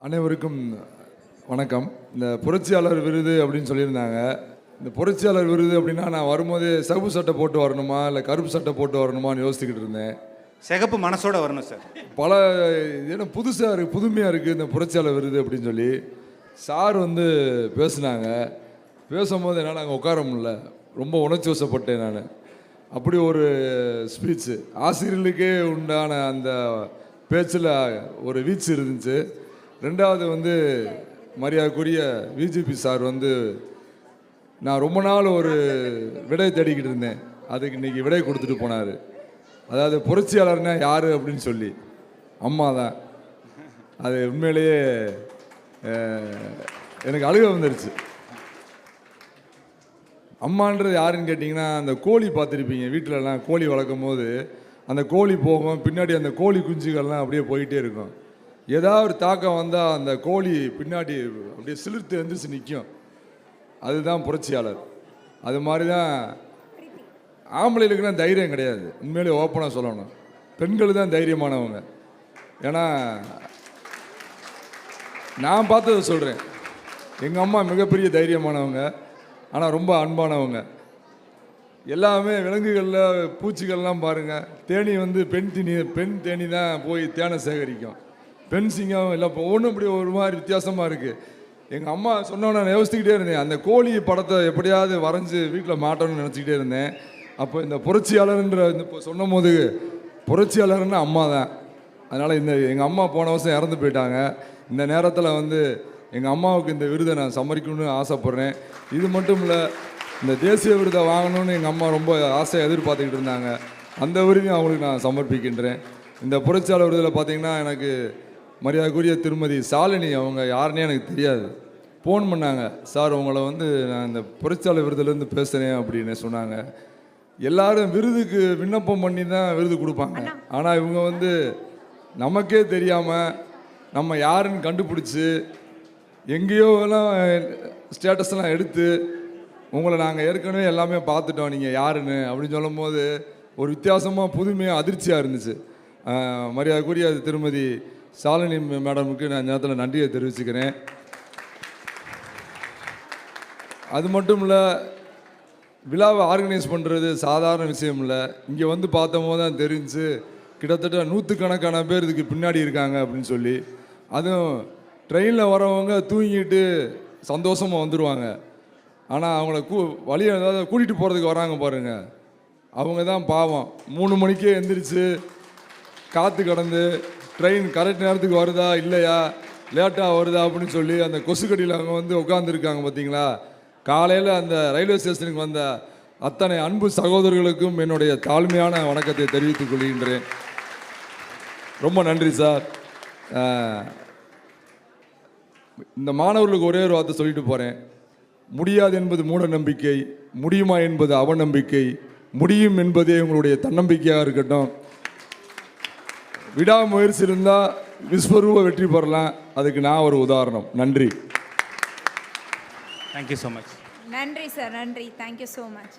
அனைவருக்கும் வணக்கம். இந்த புரட்சியாளர் விருது அப்படின்னு சொல்லியிருந்தாங்க. இந்த புரட்சியாளர் விருது அப்படின்னா நான் வரும்போது சிவப்பு சட்டை போட்டு வரணுமா இல்லை கருப்பு சட்டை போட்டு வரணுமான்னு யோசிச்சுக்கிட்டு இருந்தேன். சிகப்பு மனசோட வரணும் சார். பல ஏன்னா புதுசாக இருக்குது, புதுமையாக இருக்குது இந்த புரட்சியாளர் விருது அப்படின்னு சொல்லி சார் பேசுனாங்க. பேசும்போது என்னால் அங்கே உட்கார முடியல, ரொம்ப உணர்ச்சி வசப்பட்டேன் நான். அப்படி ஒரு ஸ்பீச்சு, ஆசிரியர்களுக்கே உண்டான அந்த பேச்சில் ஒரு வீச்சு இருந்துச்சு. ரெண்டாவது மரியாதைக்குரிய விஜிபி சார் நான் ரொம்ப நாள் ஒரு விடை தேடிக்கிட்டு இருந்தேன், அதுக்கு இன்றைக்கி விடை கொடுத்துட்டு போனார். அதாவது புரட்சியாளர்னா யார் அப்படின்னு சொல்லி அம்மா தான். அது உண்மையிலேயே எனக்கு அழுக வந்துடுச்சு. அம்மான்றது யாருன்னு கேட்டிங்கன்னா, அந்த கோழி பார்த்துருப்பீங்க, வீட்டிலலாம் கோழி வளர்க்கும் போது அந்த கோழி போகும், பின்னாடி அந்த கோழி குஞ்சுகள்லாம் அப்படியே போயிட்டே இருக்கும். ஏதாவது ஒரு தாக்கம் வந்தால் அந்த கோழி பின்னாடி அப்படியே சிலிர்த்து எழுந்திரிச்சு நிற்கும். அதுதான் புரட்சியாளர். அது மாதிரி தான் ஆம்பளைகளுக்குனா தைரியம் கிடையாது, உண்மையிலே ஓப்பனாக சொல்லணும். பெண்கள் தான் தைரியமானவங்க. ஏன்னா நான் பார்த்ததை சொல்கிறேன், எங்கள் அம்மா மிகப்பெரிய தைரியமானவங்க, ஆனால் ரொம்ப அன்பானவங்க. எல்லாமே விலங்குகளில் பூச்சிகள்லாம் பாருங்கள், தேனி பெண் தேனி தான் போய் தேனை சேகரிக்கும். பெண் சிங்கம் எல்லாம் ஒவ்வொன்றும் இப்படி ஒரு மாதிரி வித்தியாசமாக இருக்குது. எங்கள் அம்மா சொன்னோன்னு நான் யோசிச்சுக்கிட்டே இருந்தேன், அந்த கோழி படத்தை எப்படியாவது வரைஞ்சி வீட்டில் மாட்டோன்னு நினச்சிக்கிட்டே இருந்தேன். அப்போ இந்த புரட்சியாளர்ன்ற சொன்னும் போது புரட்சியாளர்னு அம்மா தான். அதனால் எங்கள் அம்மா போன வருஷம் இறந்து போயிட்டாங்க. இந்த நேரத்தில் எங்கள் அம்மாவுக்கு இந்த விருதை நான் சமர்ப்பிக்கணும்னு ஆசைப்பட்றேன். இது மட்டும் இல்லை, இந்த தேசிய விருதை வாங்கணும்னு எங்கள் அம்மா ரொம்ப ஆசையாக எதிர்பார்த்துக்கிட்டு இருந்தாங்க. அந்த விருதையும் அவங்களுக்கு நான் சமர்ப்பிக்கின்றேன். இந்த புரட்சியாளர் விருதில் பார்த்திங்கன்னா, எனக்கு மரியாதைக்குரிய திருமதி சாலினி, அவங்க யாருன்னே எனக்கு தெரியாது, ஃபோன் பண்ணாங்க. சார் உங்களை நான் இந்த புரட்சியாளர் விருதுலேருந்து பேசுகிறேன் அப்படின்னு சொன்னாங்க. எல்லாரும் விருதுக்கு விண்ணப்பம் பண்ணி தான் விருது கொடுப்பாங்க. ஆனால் இவங்க நமக்கே தெரியாமல் நம்ம யாருன்னு கண்டுபிடிச்சி எங்கேயோலாம் ஸ்டேட்டஸ்லாம் எடுத்து உங்களை நாங்கள் ஏற்கனவே எல்லாமே பார்த்துட்டோம், நீங்கள் யாருன்னு அப்படின்னு சொல்லும் போது ஒரு வித்தியாசமாக புதுமையாக அதிர்ச்சியாக இருந்துச்சு. மரியாதைக்குரிய திருமதி சாலினி மேடமுக்கு நான் நேரத்தில் நன்றியை தெரிவிச்சுக்கிறேன். அது மட்டும் இல்லை, விழாவை ஆர்கனைஸ் பண்ணுறது சாதாரண விஷயம் இல்லை. இங்கே பார்த்தம்போது தான் தெரிஞ்சு கிட்டத்தட்ட 100கணக்கான பேர் இதுக்கு பின்னாடி இருக்காங்க அப்படின்னு சொல்லி. அதுவும் ட்ரெயினில் வரவங்க தூங்கிட்டு சந்தோஷமாக வந்துடுவாங்க. ஆனால் அவங்கள ஏதாவது கூட்டிகிட்டு போகிறதுக்கு வராங்க பாருங்கள், அவங்க தான் பாவம். 3 மணிக்கே எந்திரிச்சு காற்று கடந்து ட்ரெயின் கரெக்ட் நேரத்துக்கு வருதா இல்லையா, லேட்டாக வருதா அப்படின்னு சொல்லி அந்த கொசுக்கடியில் அவங்க உட்காந்துருக்காங்க பார்த்தீங்களா. காலையில் அந்த ரயில்வே ஸ்டேஷனுக்கு வந்த அத்தனை அன்பு சகோதரர்களுக்கும் என்னுடைய தாழ்மையான வணக்கத்தை தெரிவித்துக் கொள்கின்றேன். ரொம்ப நன்றி சார். இந்த மாணவர்களுக்கு ஒரே ஒரு வார்த்தை சொல்லிட்டு போகிறேன். முடியாது என்பது மூட நம்பிக்கை, முடியுமா என்பது அவநம்பிக்கை, முடியும் என்பதே உங்களுடைய தன்னம்பிக்கையாக இருக்கட்டும். விடாமுயற்சி இருந்தால் விஸ்வரூப வெற்றி பெறலாம். அதுக்கு நான் ஒரு உதாரணம். நன்றி. Thank you so much. நன்றி சார், நன்றி. Thank you so much.